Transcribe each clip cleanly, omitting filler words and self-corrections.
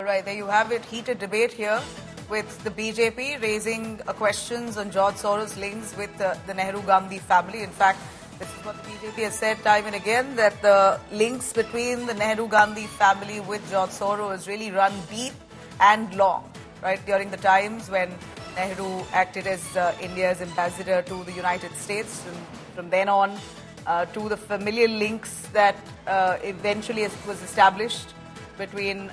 right, there you have it. Heated debate here with the BJP raising questions on George Soros' links with the Nehru-Gandhi family. In fact, this is what the BJP has said time and again, that the links between the Nehru-Gandhi family with George Soros really run deep and long, right? During the times when Nehru acted as India's ambassador to the United States, and from then on to the familial links that eventually was established between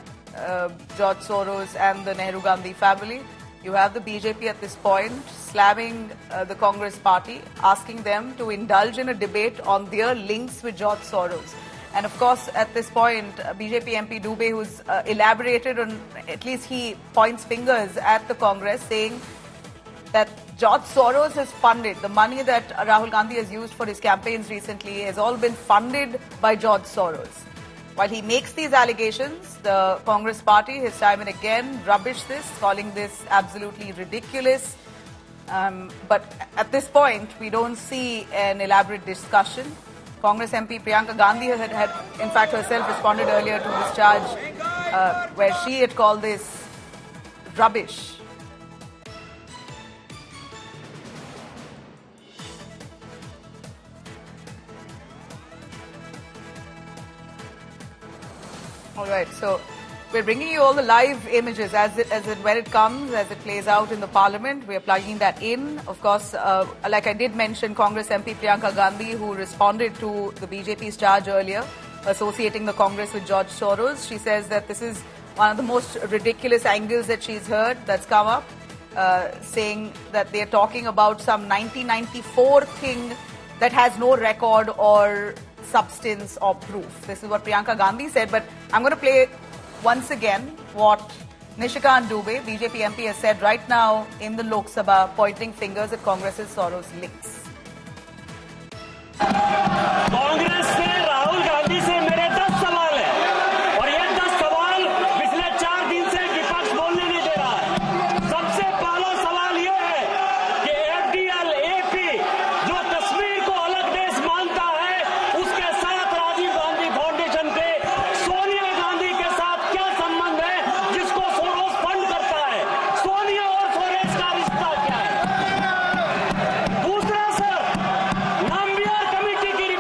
George Soros and the Nehru-Gandhi family. You have the BJP at this point slamming the Congress party, asking them to indulge in a debate on their links with George Soros. And of course, at this point, BJP MP Dubey, who's elaborated on, at least he points fingers at the Congress, saying that George Soros has funded, the money that Rahul Gandhi has used for his campaigns recently has all been funded by George Soros. While he makes these allegations, the Congress party has time and again rubbished this, calling this absolutely ridiculous. But at this point, we don't see an elaborate discussion. Congress MP Priyanka Gandhi had in fact herself responded earlier to this charge where she had called this rubbish. All right, so we're bringing you all the live images when it comes, as it plays out in the parliament. We are plugging that in. Of course, like I did mention, Congress MP Priyanka Gandhi, who responded to the BJP's charge earlier, associating the Congress with George Soros. She says that this is one of the most ridiculous angles that she's heard that's come up, saying that they're talking about some 1994 thing that has no record or substance or proof. This is what Priyanka Gandhi said, but I'm going to play once again what Nishikant Dubey, BJP MP, has said right now in the Lok Sabha, pointing fingers at Congress's Soros links. Congress से राहुल गांधी से मेरे 10 सवाल हैं और ये 10 सवाल पिछले 4 दिन से विपक्ष बोलने नहीं दे रहा है। सबसे पहला सवाल ये है कि एफडीएल एपी जो कश्मीर को अलग देश मानता है, उसके साथ राजीव गांधी फाउंडेशन के सोनिया गांधी के साथ क्या संबंध है, जिसको सोरोस फंड करता है? सोनिया और सोरेस का रिश्ता क्या है? दूसरा सर, नाम्बियर कमेटी की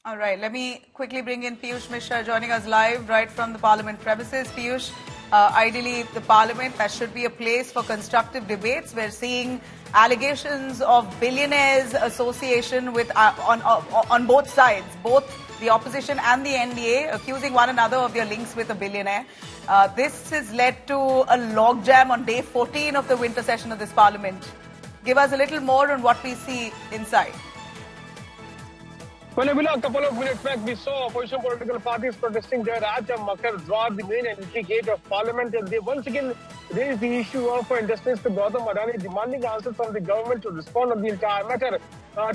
All right, let me quickly bring in Piyush Mishra joining us live right from the Parliament premises. Piyush, ideally the Parliament, that should be a place for constructive debates. We're seeing allegations of billionaires association with on both sides, both the opposition and the NDA, accusing one another of their links with a billionaire. This has led to a logjam on day 14 of the winter session of this Parliament. Give us a little more on what we see inside. Well, a couple of minutes back, we saw opposition political parties protesting there at Makar Dwar, the main entry gate of Parliament, and they once again raised the issue of industrialist Gautam Adani demanding answers from the government to respond on the entire matter.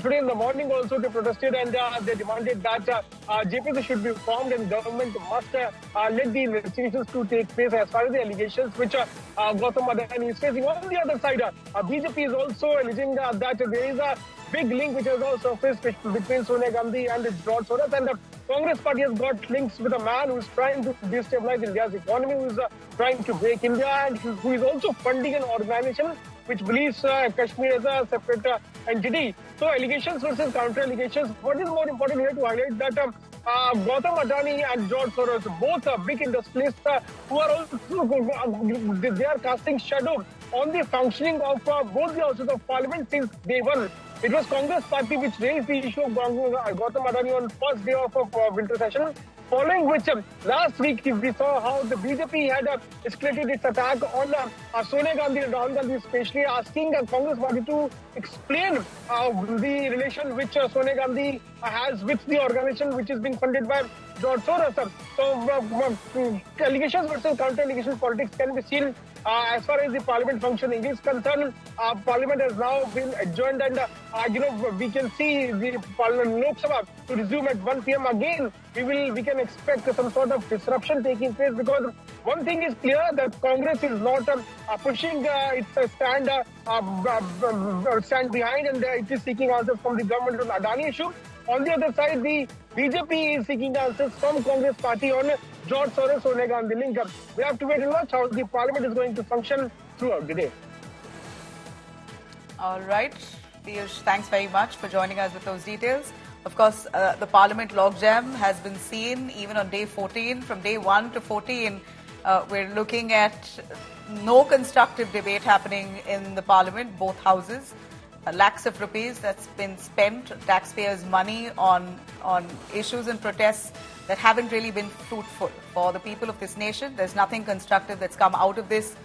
Today in the morning also they protested and they demanded that JPC should be formed and government must let the investigations to take place as far as the allegations which Gautam Adani is facing. On the other side, BJP is also alleging that there is a big link which has also surfaced between Sonia Gandhi and George Soros, and the Congress party has got links with a man who is trying to destabilize India's economy, who is trying to break India, and who is also funding an organization which believes Kashmir as a separate entity. So allegations versus counter-allegations. What is more important here to highlight that Gautam Adani and George Soros, both big industrialists who are also, they are casting shadow on the functioning of both the houses of Parliament since day one. It was Congress party which raised the issue of Gautam Adani on first day of winter session, following which last week we saw how the BJP had escalated its attack on Sonia Gandhi and Rahul Gandhi, especially asking the Congress party to explain the relation which Sonia Gandhi has with the organization which is being funded by George Soros. So allegations versus counter-allegation politics can be seen as far as the Parliament functioning is concerned. Parliament has now been adjourned and we can see the Lok Sabha to resume at 1 p.m. again. We can expect some sort of disruption taking place, because one thing is clear that Congress is not pushing its stand behind, and it is seeking answers from the government on Adani issue. On the other side, the BJP is seeking answers from Congress party on George Soros Sonia Gandhi link. We have to wait and watch how the Parliament is going to function throughout the day. All right. Piyush, thanks very much for joining us with those details. Of course, the Parliament logjam has been seen even on day 14. From day 1 to 14, we're looking at no constructive debate happening in the Parliament, both houses. Lakhs of rupees that's been spent, taxpayers' money on issues and protests that haven't really been fruitful for the people of this nation. There's nothing constructive that's come out of this.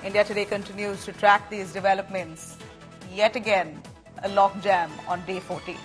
India Today continues to track these developments. Yet again, a logjam on day 14.